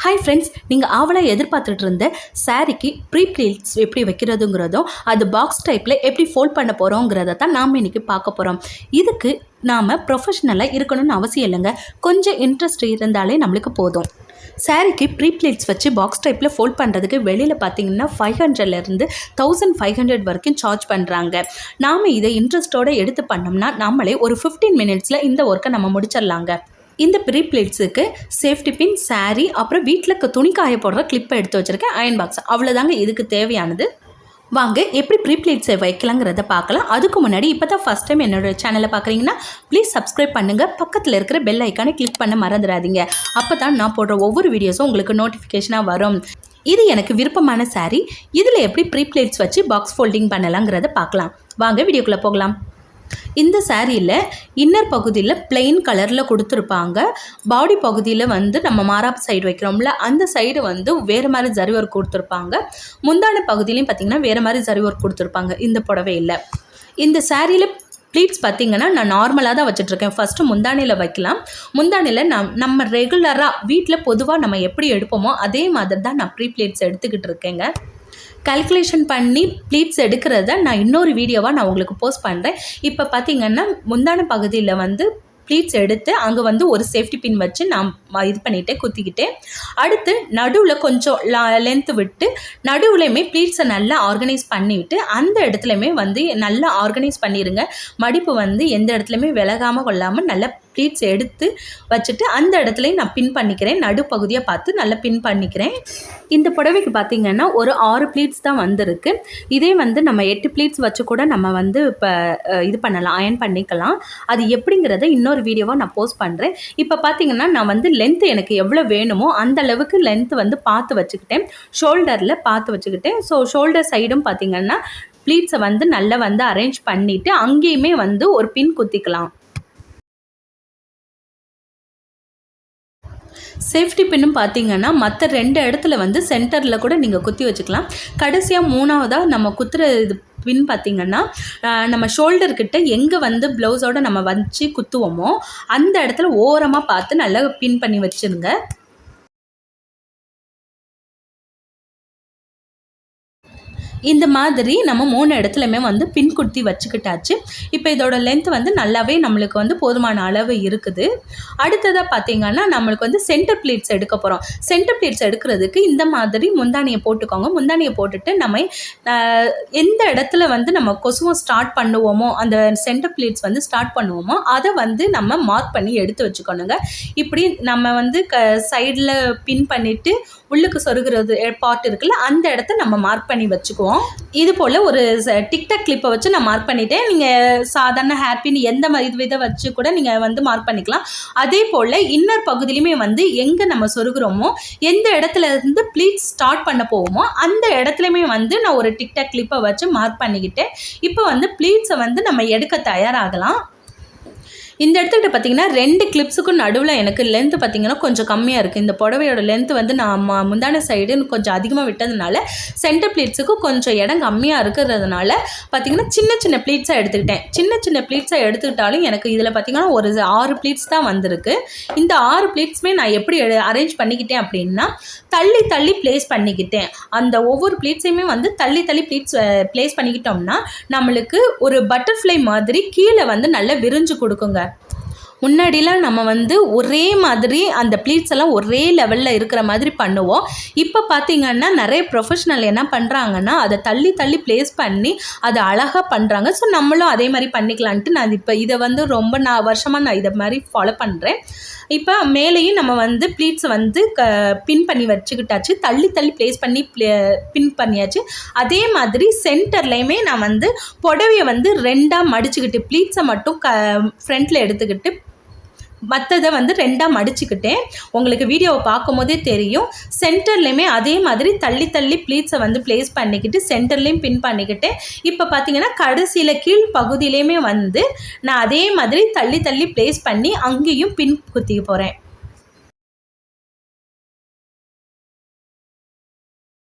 Hi friends, நீங்கள் ஆவலாக எதிர்பார்த்துட்டு இருந்த சாரீக்கு ப்ரீ ப்ளீட்ஸ் எப்படி வைக்கிறதுங்கிறதும் அது பாக்ஸ் டைப்பில் எப்படி ஃபோல்ட் பண்ண போகிறோங்கிறத தான் நாம் இன்றைக்கி பார்க்க போகிறோம். இதுக்கு நாம் ப்ரொஃபஷ்னலாக இருக்கணும்னு அவசியம் இல்லைங்க. கொஞ்சம் இன்ட்ரெஸ்ட் இருந்தாலே நம்மளுக்கு போதும். சாரீக்கு ப்ரீ ப்ளீட்ஸ் வச்சு பாக்ஸ் டைப்பில் ஃபோல்ட் பண்ணுறதுக்கு வெளியில் பார்த்தீங்கன்னா 500லேருந்து 1500 வரைக்கும் சார்ஜ் பண்ணுறாங்க. நாம் இதை இன்ட்ரெஸ்ட்டோடு எடுத்து பண்ணோம்னா நம்மளே ஒரு 15 மினிட்ஸில் இந்த ஒர்க்கை நம்ம முடிச்சிடலாங்க. இந்த ப்ரீ ப்ளீட்ஸுக்கு சேஃப்டி பின், சாரீ, அப்புறம் வீட்டில் துணி காய போடுற கிளிப்பை எடுத்து வச்சுருக்கேன், அயன் பாக்ஸ், அவ்வளோதாங்க இதுக்கு தேவையானது. வாங்க எப்படி ப்ரீ ப்ளீட்ஸை வைக்கலாங்கிறத பார்க்கலாம். அதுக்கு முன்னாடி இப்போ தான் ஃபஸ்ட் டைம் என்னோட சேனலை பார்க்குறீங்கன்னா ப்ளீஸ் சப்ஸ்கிரைப் பண்ணுங்கள். பக்கத்தில் இருக்கிற பெல் ஐக்கானை கிளிக் பண்ண மறந்துடாதீங்க. அப்போ தான் நான் போடுற ஒவ்வொரு வீடியோஸும் உங்களுக்கு நோட்டிஃபிகேஷனாக வரும். இது எனக்கு விருப்பமான சாரீ. இதில் எப்படி ப்ரீ ப்ளீட்ஸ் வச்சு பாக்ஸ் ஃபோல்டிங் பண்ணலாங்கிறத பார்க்கலாம். வாங்க வீடியோக்குள்ளே போகலாம். இந்த சாரியில் இன்னர் பகுதியில் பிளெயின் கலரில் கொடுத்துருப்பாங்க. பாடி பகுதியில் வந்து நம்ம மாராப் சைடு வைக்கிறோம்ல, அந்த சைடு வந்து வேறு மாதிரி ஜரி ஒர்க் கொடுத்துருப்பாங்க. முந்தான பகுதியிலையும் பார்த்திங்கன்னா வேறு மாதிரி ஜரி ஒர்க் கொடுத்துருப்பாங்க. இந்த புடவையில் இந்த சாரியில் ப்ளீட்ஸ் பார்த்திங்கன்னா நான் நார்மலாக தான் வச்சுட்ருக்கேன். ஃபஸ்ட்டு முந்தானையில் வைக்கலாம். முந்தானையில் நம்ம ரெகுலராக வீட்டில் பொதுவாக நம்ம எப்படி எடுப்போமோ அதே மாதிரி தான் நான் ப்ரீ ப்ளீட்ஸ் எடுத்துக்கிட்டு இருக்கேங்க. கால்குலேஷன் பண்ணி ப்ளீட்ஸ் எடுக்கிறத நான் இன்னொரு வீடியோவாக நான் உங்களுக்கு போஸ்ட் பண்ணுறேன். இப்போ பார்த்திங்கன்னா முந்தான பகுதியில் வந்து ப்ளீட்ஸ் எடுத்து அங்கே வந்து ஒரு சேஃப்டி பின் வச்சு நான் இது பண்ணிவிட்டேன், குத்திக்கிட்டேன். அடுத்து நடுவில் கொஞ்சம் லென்த்து விட்டு நடுவுலையுமே ப்ளீட்ஸை நல்லா ஆர்கனைஸ் பண்ணிவிட்டு அந்த இடத்துலையுமே வந்து நல்லா ஆர்கனைஸ் பண்ணிடுங்க. மடிப்பு வந்து எந்த இடத்துலையுமே விலகாமல் கொள்ளாமல் நல்லா ப்ளீட்ஸ் எடுத்து வச்சுட்டு அந்த இடத்துலையும் நான் பின் பண்ணிக்கிறேன். நடுப்பகுதியாக பார்த்து நல்லா பின் பண்ணிக்கிறேன். இந்த புடவைக்கு பார்த்திங்கன்னா ஒரு 6 ப்ளீட்ஸ் தான் வந்திருக்கு. இதே வந்து நம்ம 8 ப்ளீட்ஸ் வச்சு கூட நம்ம வந்து இப்போ இது பண்ணலாம், அயன் பண்ணிக்கலாம். அது எப்படிங்கிறத இன்னொரு வீடியோவாக நான் போஸ்ட் பண்ணுறேன். இப்போ பார்த்திங்கன்னா நான் வந்து லென்த்து எனக்கு எவ்வளோ வேணுமோ அந்த அளவுக்கு லென்த்து வந்து பார்த்து வச்சுக்கிட்டேன். ஷோல்டரில் பார்த்து வச்சுக்கிட்டேன். ஸோ ஷோல்டர் சைடும் பார்த்திங்கன்னா ப்ளீட்ஸை வந்து நல்லா வந்து அரேஞ்ச் பண்ணிவிட்டு அங்கேயுமே வந்து ஒரு பின் குத்திக்கலாம். சேஃப்டி பின்னும் பார்த்திங்கன்னா மற்ற 2 இடத்துல வந்து சென்டரில் கூட நீங்கள் குத்தி வச்சுக்கலாம். கடைசியாக 3ஆவதாக நம்ம குத்துற இது பின் பார்த்திங்கன்னா நம்ம ஷோல்டர்கிட்ட எங்கே வந்து ப்ளவுஸோடு நம்ம வச்சு குத்துவோமோ அந்த இடத்துல ஓரமாக பார்த்து நல்லா பின் பண்ணி வச்சுருங்க. இந்த மாதிரி நம்ம 3 இடத்துலையுமே வந்து பின் குத்தி வச்சுக்கிட்டாச்சு. இப்போ இதோட லென்த் வந்து நல்லாவே நம்மளுக்கு வந்து போதுமான அளவு இருக்குது. அடுத்ததாக பார்த்திங்கன்னா நம்மளுக்கு வந்து சென்டர் ப்ளீட்ஸ் எடுக்க போகிறோம். சென்டர் ப்ளீட்ஸ் எடுக்கிறதுக்கு இந்த மாதிரி முந்தானியை போட்டுக்கோங்க. முந்தானியை போட்டுட்டு நம்ம எந்த இடத்துல வந்து நம்ம கொசுவம் ஸ்டார்ட் பண்ணுவோமோ அந்த சென்டர் ப்ளீட்ஸ் வந்து ஸ்டார்ட் பண்ணுவோமோ அதை வந்து நம்ம மார்க் பண்ணி எடுத்து வச்சுக்கணுங்க. இப்படி நம்ம வந்து சைடில் பின் பண்ணிவிட்டு உள்ளுக்கு சொருகிறது பார்ட் இருக்குல்ல, அந்த இடத்த நம்ம மார்க் பண்ணி வச்சுக்குவோம். இது போல் ஒரு டிக்டாக் கிளிப்பை வச்சு நான் மார்க் பண்ணிட்டேன். நீங்கள் சாதாரண ஹேர்பின் எந்த மாதிரி இதை வச்சு கூட நீங்கள் வந்து மார்க் பண்ணிக்கலாம். அதே போல் இன்னர் பகுதியிலுமே வந்து எங்கே நம்ம சொருகிறோமோ எந்த இடத்துல இருந்து ப்ளீட்ஸ் ஸ்டார்ட் பண்ண போவோமோ அந்த இடத்துலையுமே வந்து நான் ஒரு டிக்டாக் கிளிப்பை வச்சு மார்க் பண்ணிக்கிட்டேன். இப்போ வந்து ப்ளீட்ஸை வந்து நம்ம எடுக்க தயாராகலாம். இந்த இடத்துக்கிட்ட பார்த்திங்கன்னா 2 கிளிப்ஸுக்கும் நடுவில் எனக்கு லென்த்து பார்த்திங்கன்னா கொஞ்சம் கம்மியாக இருக்குது. இந்த புடவையோட லென்த்து வந்து நான் முந்தான சைடுன்னு கொஞ்சம் அதிகமாக விட்டதுனால சென்டர் ப்ளீட்ஸுக்கு கொஞ்சம் இடம் கம்மியாக இருக்கிறதுனால பார்த்திங்கன்னா சின்ன சின்ன ப்ளீட்ஸாக எடுத்துக்கிட்டேன். சின்ன சின்ன ப்ளீட்ஸாக எடுத்துக்கிட்டாலும் எனக்கு இதில் பார்த்திங்கன்னா ஒரு 6 ப்ளீட்ஸ் தான் வந்திருக்கு. இந்த 6 ப்ளீட்ஸுமே நான் எப்படி அரேஞ்ச் பண்ணிக்கிட்டேன் அப்படின்னா தள்ளி தள்ளி ப்ளேஸ் பண்ணிக்கிட்டேன். அந்த ஒவ்வொரு ப்ளீட்ஸையுமே வந்து தள்ளி தள்ளி ப்ளேஸ் பண்ணிக்கிட்டோம்னா நம்மளுக்கு ஒரு பட்டர்ஃப்ளை மாதிரி கீழே வந்து நல்லா விரிஞ்சு கொடுக்குங்க. முன்னாடிலாம் நம்ம வந்து ஒரே மாதிரி அந்த ப்ளீட்ஸ் எல்லாம் ஒரே லெவலில் இருக்கிற மாதிரி பண்ணுவோம். இப்போ பார்த்திங்கன்னா நிறைய ப்ரொஃபஷ்னல் என்ன பண்ணுறாங்கன்னா அதை தள்ளி தள்ளி ப்ளேஸ் பண்ணி அதை அழகாக பண்ணுறாங்க. ஸோ நம்மளும் அதே மாதிரி பண்ணிக்கலான்ட்டு நான் இப்போ இதை வந்து ரொம்ப வருஷமாக நான் இதை மாதிரி ஃபாலோ பண்ணுறேன். இப்போ மேலேயும் நம்ம வந்து ப்ளீட்ஸை வந்து பின் பண்ணி வச்சுக்கிட்டாச்சு. தள்ளி தள்ளி ப்ளேஸ் பண்ணி பின் பண்ணியாச்சு. அதே மாதிரி சென்டர்லேயுமே நான் வந்து புடவையை வந்து 2ஆக மடிச்சுக்கிட்டு ப்ளீட்ஸை மட்டும் ஃப்ரண்ட்டில் எடுத்துக்கிட்டு மற்றதை வந்து 2ஆக மடிச்சுக்கிட்டேன். உங்களுக்கு வீடியோவை பார்க்கும் போதே தெரியும். சென்டர்லேயுமே அதே மாதிரி தள்ளி தள்ளி ப்ளீட்ஸை வந்து ப்ளேஸ் பண்ணிக்கிட்டு சென்டர்லேயும் பின் பண்ணிக்கிட்டேன். இப்போ பார்த்திங்கன்னா கடைசியில் கீழ் பகுதியிலையுமே வந்து நான் அதே மாதிரி தள்ளி தள்ளி ப்ளேஸ் பண்ணி அங்கேயும் பின் குத்திக்க போகிறேன்.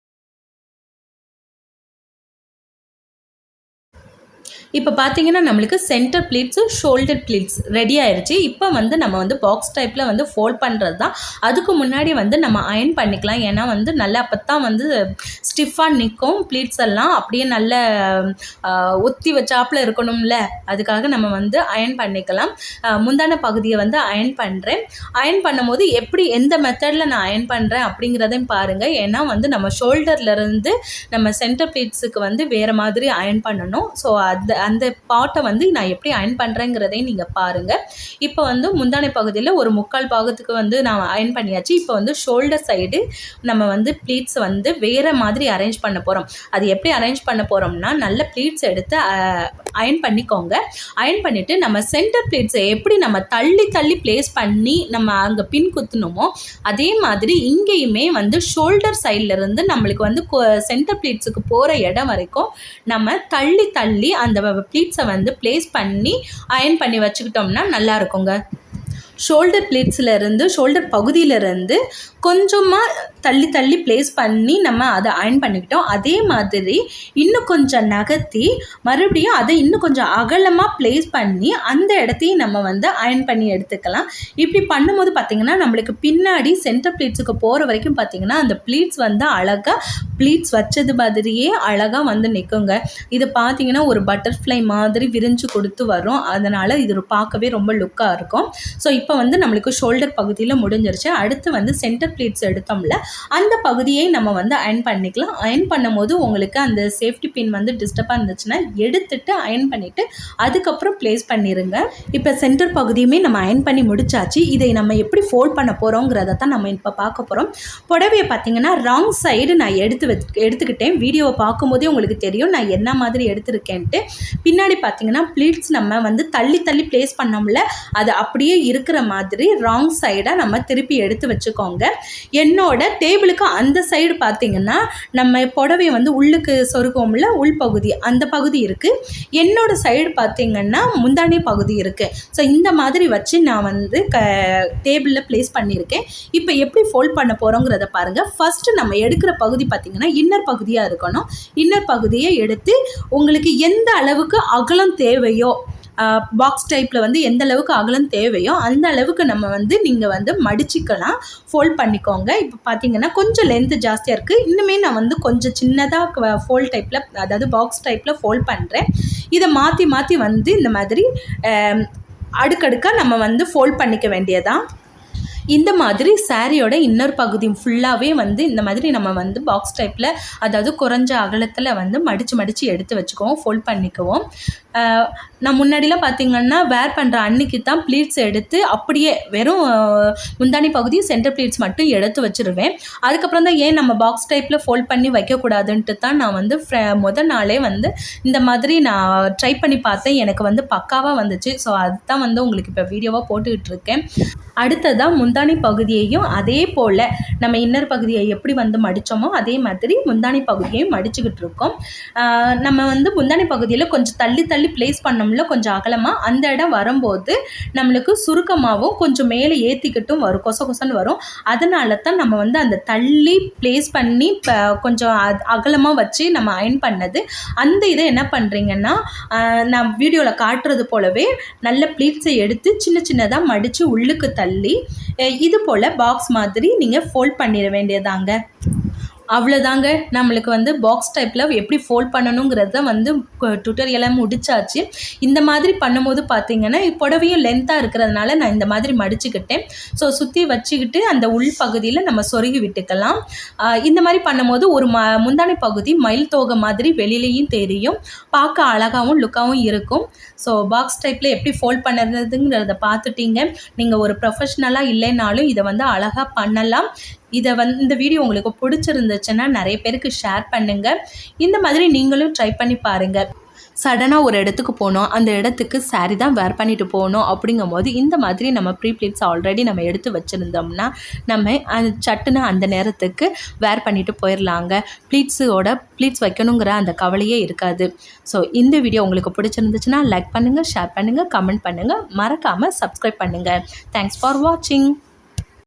இப்போ பார்த்தீங்கன்னா நம்மளுக்கு centre pleats shoulder pleats ready ஆயிடுச்சு. இப்போ வந்து நம்ம வந்து பாக்ஸ் டைப்பில் வந்து ஃபோல்ட் பண்ணுறது தான். அதுக்கு முன்னாடி வந்து நம்ம அயர்ன் பண்ணிக்கலாம். ஏன்னா வந்து நல்லா அப்போ தான் வந்து ஸ்டிஃபாக நிற்கும். ப்ளீட்ஸ் எல்லாம் அப்படியே நல்ல ஒத்தி வச்சாப்பில் இருக்கணும்ல, அதுக்காக நம்ம வந்து அயர்ன் பண்ணிக்கலாம். முந்தான பகுதியை வந்து அயர்ன் பண்ணுறேன். அயர்ன் பண்ணும்போது எப்படி எந்த மெத்தடில் நான் அயர்ன் பண்ணுறேன் அப்படிங்கிறதையும் பாருங்கள். ஏன்னா வந்து நம்ம ஷோல்டர்லேருந்து நம்ம சென்டர் ப்ளீட்ஸுக்கு வந்து வேறு மாதிரி அயர்ன் பண்ணணும். ஸோ அந்த பாட்டை வந்து நான் எப்படி அயர்ன் பண்ணுறேங்கிறதையும் நீங்கள் பாருங்கள். இப்போ வந்து முந்தானை பகுதியில் ஒரு 3/4 பாகத்துக்கு வந்து நான் அயர்ன் பண்ணியாச்சு. இப்போ வந்து ஷோல்டர் சைடு நம்ம வந்து ப்ளீட்ஸ் வந்து வேறு மாதிரி அரேஞ்ச் பண்ண போகிறோம். அது எப்படி அரேஞ்ச் பண்ண போகிறோம்னா, நல்ல ப்ளீட்ஸ் எடுத்து அயர்ன் பண்ணிக்கோங்க. அயர்ன் பண்ணிவிட்டு நம்ம சென்டர் ப்ளீட்ஸை எப்படி நம்ம தள்ளி தள்ளி ப்ளேஸ் பண்ணி நம்ம அங்கே பின் குத்தணுமோ அதே மாதிரி இங்கேயுமே வந்து ஷோல்டர் சைட்லேருந்து நம்மளுக்கு வந்து சென்டர் ப்ளீட்ஸுக்கு போகிற இடம் வரைக்கும் நம்ம தள்ளி தள்ளி அந்த ப்ளீட்ஸை வந்து ப்ளேஸ் பண்ணி அயர்ன் பண்ணி வச்சுக்கிட்டோம்னா நல்லா இருக்குங்க. ஷோல்டர் ப்ளீட்ஸிலேருந்து ஷோல்டர் பகுதியிலேருந்து கொஞ்சமாக தள்ளி தள்ளி ப்ளேஸ் பண்ணி நம்ம அதை அயர்ன் பண்ணிக்கிட்டோம். அதே மாதிரி இன்னும் கொஞ்சம் நகர்த்தி மறுபடியும் அதை இன்னும் கொஞ்சம் அகலமாக ப்ளேஸ் பண்ணி அந்த இடத்தையும் நம்ம வந்து அயர்ன் பண்ணி எடுத்துக்கலாம். இப்படி பண்ணும்போது பார்த்திங்கன்னா நம்மளுக்கு பின்னாடி சென்டர் ப்ளீட்ஸுக்கு போகிற வரைக்கும் பார்த்திங்கன்னா அந்த ப்ளீட்ஸ் வந்து அழகாக ப்ளீட்ஸ் வச்சது மாதிரியே அழகாக வந்து நிற்குங்க. இது பார்த்திங்கன்னா ஒரு பட்டர்ஃப்ளை மாதிரி விரிஞ்சு கொடுத்து வரும். அதனால் இது பார்க்கவே ரொம்ப லுக்காக இருக்கும். ஸோ இப்போ வந்து நம்மளுக்கு ஷோல்டர் பகுதியில் முடிஞ்சிருச்சு. அடுத்து வந்து சென்டர் ப்ளீட்ஸ் எடுத்தோம்ல அந்த பகுதியை நம்ம வந்து அயர்ன் பண்ணிக்கலாம். அயர்ன் பண்ணும்போது உங்களுக்கு அந்த சேஃப்டி பின் வந்து டிஸ்டர்பாக இருந்துச்சுன்னா எடுத்துட்டு அயர்ன் பண்ணிவிட்டு அதுக்கப்புறம் ப்ளேஸ் பண்ணிடுங்க. இப்போ சென்டர் பகுதியுமே நம்ம அயர்ன் பண்ணி முடிச்சாச்சு. இதை நம்ம எப்படி ஃபோல்ட் பண்ண போகிறோங்கிறத தான் நம்ம இப்போ பார்க்க போகிறோம். புடவையை பார்த்திங்கன்னா ராங் சைடு நான் எடுத்துக்கிட்டேன். வீடியோவை பார்க்கும்போதே உங்களுக்கு தெரியும் நான் என்ன மாதிரி எடுத்துருக்கேன்ட்டு. பின்னாடி பார்த்திங்கன்னா ப்ளீட்ஸ் நம்ம வந்து தள்ளி தள்ளி ப்ளேஸ் பண்ணோம்ல அது அப்படியே இருக்கிற மாதிரி ராங் சைடாக நம்ம திருப்பி எடுத்து வச்சுக்கோங்க. என்னோட டேபிளுக்கு அந்த சைடு பார்த்திங்கன்னா நம்ம புடவையை வந்து உள்ளுக்கு சொருகோம்ல உள்பகுதி அந்த பகுதி இருக்குது. என்னோட சைடு பார்த்திங்கன்னா முந்தானி பகுதி இருக்குது. ஸோ இந்த மாதிரி வச்சு நான் வந்து டேபிளில் ப்ளேஸ் பண்ணியிருக்கேன். இப்போ எப்படி ஃபோல்ட் பண்ண போகிறோங்கிறத பாருங்கள். ஃபஸ்ட்டு நம்ம எடுக்கிற பகுதி பார்த்திங்கன்னா இன்னர் பகுதியாக இருக்கணும். இன்னர் பகுதியை எடுத்து உங்களுக்கு எந்த அளவுக்கு அகலம் தேவையோ பாக்ஸ் டைப்பில் வந்து எந்த அளவுக்கு அகலம் தேவையோ அந்த அளவுக்கு நம்ம வந்து நீங்கள் வந்து மடிச்சிக்கலாம், ஃபோல்ட் பண்ணிக்கோங்க. இப்போ பார்த்தீங்கன்னா கொஞ்சம் லென்த்து ஜாஸ்தியாக இருக்குது. இன்னுமே நான் வந்து கொஞ்சம் சின்னதாக ஃபோல்ட் டைப்பில் அதாவது பாக்ஸ் டைப்பில் ஃபோல்ட் பண்ணுறேன். இதை மாற்றி மாற்றி வந்து இந்த மாதிரி அடுக்கடுக்காக நம்ம வந்து ஃபோல்ட் பண்ணிக்க வேண்டியதான். இந்த மாதிரி சாரியோட இன்னொரு பகுதி ஃபுல்லாகவே வந்து இந்த மாதிரி நம்ம வந்து பாக்ஸ் டைப்பில் அதாவது குறைஞ்ச அகலத்தில் வந்து மடித்து எடுத்து வச்சுக்குவோம், ஃபோல்ட் பண்ணிக்குவோம். நான் முன்னாடிலாம் பார்த்திங்கன்னா வேர் பண்ணுற அன்னைக்கு தான் ப்ளீட்ஸ் எடுத்து அப்படியே வெறும் முந்தானி பகுதி சென்டர் ப்ளீட்ஸ் மட்டும் எடுத்து வச்சுருவேன். அதுக்கப்புறம் தான் ஏன் நம்ம பாக்ஸ் டைப்பில் ஃபோல்ட் பண்ணி வைக்கக்கூடாதுன்ட்டு தான் நான் வந்து முதல் நாளே வந்து இந்த மாதிரி நான் ட்ரை பண்ணி பார்த்தேன். எனக்கு வந்து பக்காவாக வந்துச்சு. ஸோ அதுதான் வந்து உங்களுக்கு இப்போ வீடியோவாக போட்டுக்கிட்டு இருக்கேன். அடுத்ததாக முந்தானி பகுதியையும் அதே போல் நம்ம இன்னர் பகுதியை எப்படி வந்து மடித்தோமோ அதே மாதிரி முந்தானி பகுதியையும் மடிச்சுக்கிட்டு இருக்கோம். நம்ம வந்து முந்தானி பகுதியில் கொஞ்சம் தள்ளி தள்ளி ப்ளேஸ் பண்ணோம்ல கொஞ்சம் அகலமாக அந்த இடம் வரும்போது நம்மளுக்கு சுருக்கமாகவும் கொஞ்சம் மேலே ஏற்றிக்கிட்டும் வரும், கொசன்னு வரும். அதனால தான் நம்ம வந்து அந்த தள்ளி ப்ளேஸ் பண்ணி கொஞ்சம் அகலமாக வச்சு நம்ம அயர்ன் பண்ணது. அந்த இதை என்ன பண்ணுறீங்கன்னா நான் வீடியோவில் காட்டுறது போலவே நல்ல ப்ளீட்ஸை எடுத்து சின்ன சின்னதாக மடித்து உள்ளுக்கு தள்ளி இது போல் பாக்ஸ் மாதிரி நீங்கள் ஃபோல்ட் பண்ணிட வேண்டியதாங்க. அவ்வளோதாங்க. நம்மளுக்கு வந்து பாக்ஸ் டைப்பில் எப்படி ஃபோல்ட் பண்ணணுங்கிறத வந்து டுட்டோரியலாக முடிச்சாச்சு. இந்த மாதிரி பண்ணும்போது பார்த்திங்கன்னா புடவையும் லென்த்தாக இருக்கிறதுனால நான் இந்த மாதிரி மடிச்சுக்கிட்டேன். ஸோ சுற்றி வச்சுக்கிட்டு அந்த உள் பகுதியில் நம்ம சொருகி விட்டுக்கலாம். இந்த மாதிரி பண்ணும்போது ஒரு முந்தானை பகுதி மயில் தோகை மாதிரி வெளியிலையும் தெரியும், பார்க்க அழகாகவும் லுக்காகவும் இருக்கும். ஸோ பாக்ஸ் டைப்பில் எப்படி ஃபோல்ட் பண்ணுறதுங்கிறத பார்த்துட்டீங்க. நீங்கள் ஒரு ப்ரொஃபஷ்னலாக இல்லைனாலும் இதை வந்து அழகாக பண்ணலாம். இந்த வீடியோ உங்களுக்கு பிடிச்சிருந்துச்சுன்னா நிறைய பேருக்கு ஷேர் பண்ணுங்கள். இந்த மாதிரி நீங்களும் ட்ரை பண்ணி பாருங்கள். சடனாக ஒரு இடத்துக்கு போனோம், அந்த இடத்துக்கு சாரீ தான் வேர் பண்ணிட்டு போகணும் அப்படிங்கும்போது இந்த மாதிரி நம்ம ப்ரீ ப்ளீட்ஸ் ஆல்ரெடி நம்ம எடுத்து வச்சுருந்தோம்னா நம்ம சட்டுன்னு அந்த நேரத்துக்கு வேர் பண்ணிட்டு போயிடலாங்க. ப்ளீட்ஸ் வைக்கணுங்கிற அந்த கவலையே இருக்காது. ஸோ இந்த வீடியோ உங்களுக்கு பிடிச்சிருந்துச்சுன்னா லைக் பண்ணுங்கள், ஷேர் பண்ணுங்கள், கமெண்ட் பண்ணுங்கள், மறக்காமல் சப்ஸ்கிரைப் பண்ணுங்கள். தேங்க்ஸ் ஃபார் வாட்சிங்.